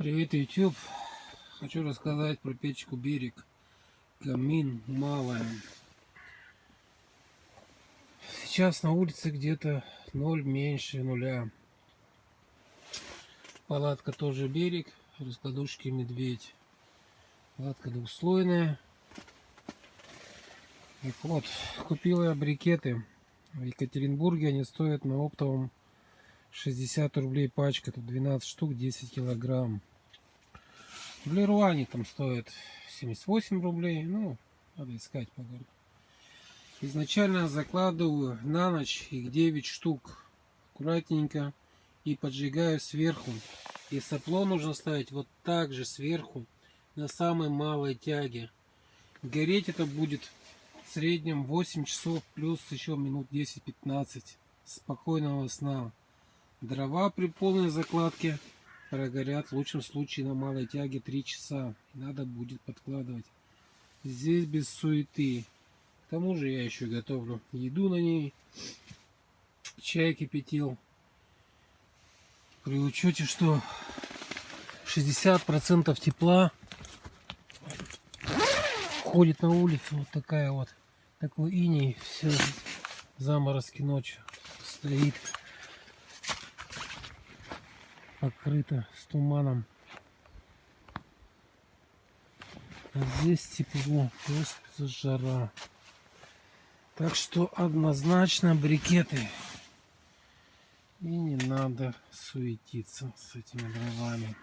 Привет, YouTube! Хочу рассказать про печку Берег. Камин малая. Сейчас на улице где-то 0 меньше нуля. Палатка тоже Берег. Раскладушки Медведь. Палатка двухслойная. Так вот, купила я брикеты. В Екатеринбурге они стоят на оптовом 60 рублей пачка. Тут 12 штук, 10 килограмм. В Леруа они там стоят 78 рублей. Ну, надо искать по городу. Изначально закладываю на ночь их 9 штук. Аккуратненько. И поджигаю сверху. И сопло нужно ставить вот так же сверху. На самой малой тяге. Гореть это будет в среднем 8 часов. Плюс еще минут 10-15. Спокойного сна. Дрова при полной закладке прогорят в лучшем случае на малой тяге 3 часа. Надо будет подкладывать. Здесь без суеты. К тому же я еще готовлю еду на ней. Чай кипятил. При учете, что 60% тепла ходит на улицу. Вот такая вот. Такой иней. Все заморозки ночью стоит. Покрыто с туманом. А здесь тепло, просто жара. Так что однозначно брикеты. И не надо суетиться с этими дровами.